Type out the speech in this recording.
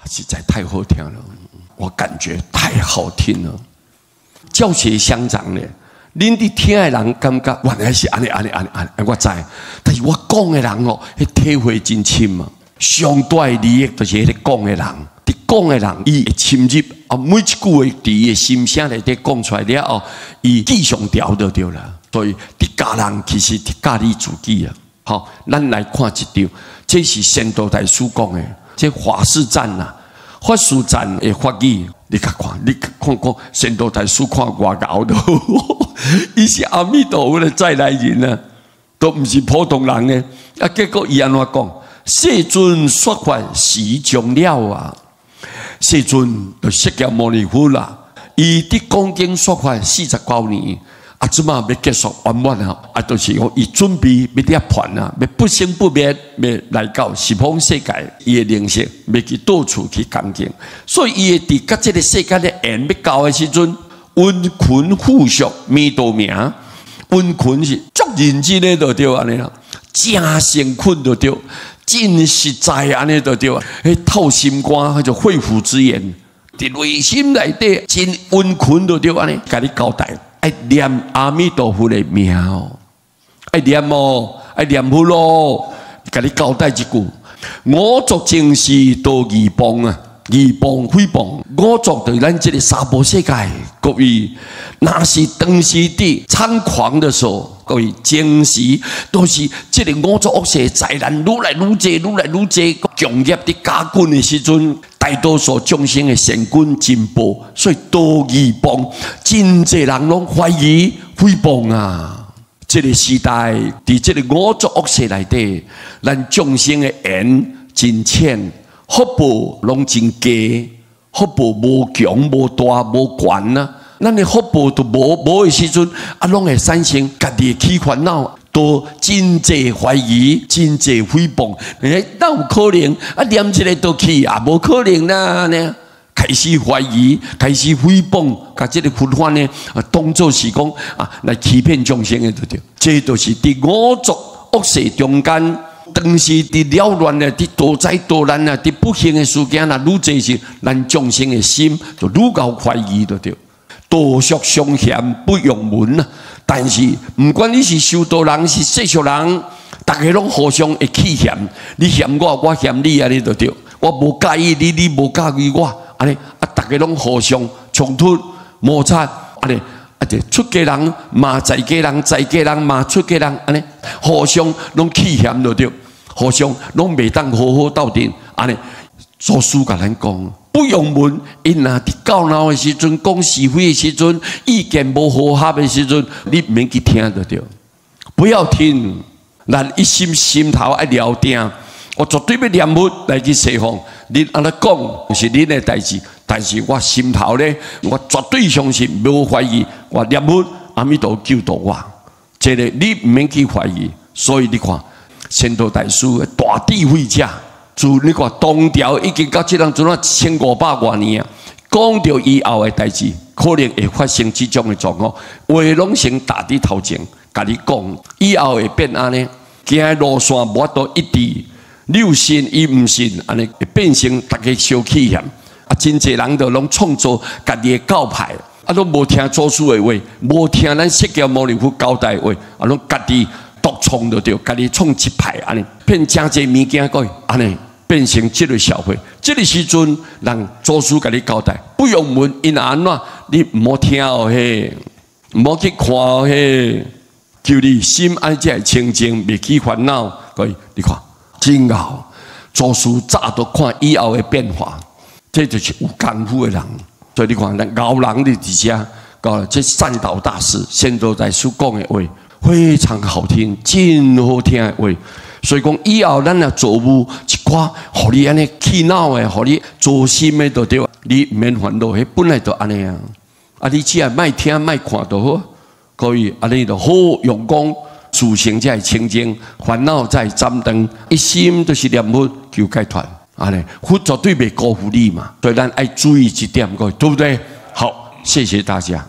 实在太好听了，我感觉太好听了。教学相长呢，恁伫听的人感觉原来是安尼，我知，但是我讲的人哦，迄体会真深嘛。上大的利益就是迄个讲的人，伫讲的人，伊会深入啊，每一句话伫伊的心声内底讲出来了后，伊记上条就对了。所以伫教人其实伫教你自己啊。好，咱来看一条，这是仙道大师讲的，这法事赞呐，法事赞的法语，你看看，你看看仙道大师看外搞的，伊是阿弥陀佛的再来人啊，都唔是普通人呢。啊，结果伊安怎讲？世尊说法时终了啊！世尊就释迦牟尼佛啦，伊伫讲经说法49年，啊，即马要结束圆满啊！啊，就是讲伊准备要涅槃啊，要不生不灭，要来到十方世界，伊的灵性要去到处去讲经，所以伊会伫甲这个世界的缘要到的时阵，温群富庶弥陀名，温群是足认真的就对安尼啦，真诚恳就对。真实在安尼就对啊！迄透心肝，迄就肺腑之言，伫内心内底真温存就对安尼，甲你交代，爱念阿弥陀佛的名哦，爱念哦，爱念佛咯，甲你交代一句：我作正事多愚谤啊，愚谤诽谤，我作对咱这个娑婆世界，各位，那是当时的猖狂的时候。各位，正时都是这个五浊恶世灾难愈来愈多，愈来愈多，强业的加军的时阵，大多数众生的善根进步，所以多愚谤，真侪人拢怀疑诽谤啊！这个时代，伫这个五浊恶世内底，咱众生的缘真浅，福报拢真低，福报无强、无大、无悬啊！咱的福报都无的时阵，啊，拢会产生家己的起烦恼，都真侪怀疑，真侪诽谤。哪有可能？啊，念一个都去啊，无可能啦！呢，开始怀疑，开始诽谤，甲这个佛法呢，当作是讲啊，来欺骗众生的对。这都是伫五浊恶世中间，当时伫扰乱的、伫多灾多难啊、伫不幸的事件啊，愈侪是咱众生的心就愈高怀疑对。道术相嫌不用门啊！但是不管你是修道人是世俗人，大家拢互相会起嫌，你嫌我，我嫌你安尼就对。我无介意你，你无介意我，安尼啊，大家拢互相冲突摩擦，安尼啊，就出家人骂在家人，在家人骂出家人，安尼互相拢起嫌就对，互相拢袂当好好斗阵，安尼祖师甲咱讲。不用问，因若伫教闹的时阵，讲是非的时阵，意见无和合的时阵，你唔免去听就对，不要听。咱一心头爱了定，我绝对要念佛来去西方。你安尼讲是恁的代志，但是我心头咧，我绝对相信，无怀疑。我念佛，阿弥陀救度我，这个你唔免去怀疑。所以你看，仙道大师大智慧者。自你看唐朝已经到这样阵啊1500多年啊，讲到以后的代志，可能会发生这种的状况。话拢先打伫头前，甲你讲，以后会变安尼，行的路线无法度一致，你有信伊唔信，安尼会变成大家小气嫌。啊，真侪人就拢创造家己的教派，啊，拢无听祖师的话，无听咱释迦牟尼佛交代的话，啊，拢家己独创就对，家己创一派安尼，骗真侪物件过安尼。变成这个社会，这个时阵，让祖师甲你交代，不用问因安怎，你唔好听哦嘿，唔好去看哦嘿，求你心安才清净，袂起烦恼。各位，你看真好，祖师早都看以后的变化，这就是有功夫的人。所以你看，咱熬人的底下，搞这善导大师仙道大师讲的话，非常好听，真好听的话。所以讲以后咱若做务一寡，互你安尼气恼的，互你做心的就对，你唔免烦恼，迄本来就安尼啊。啊，你只要卖听卖看就好，可以安尼就好用功，自性才会清净，烦恼才会斩断，一心都是念佛求解脱。安尼，佛绝对袂辜负你嘛，所以咱爱注意这点，各位对不对？好，谢谢大家。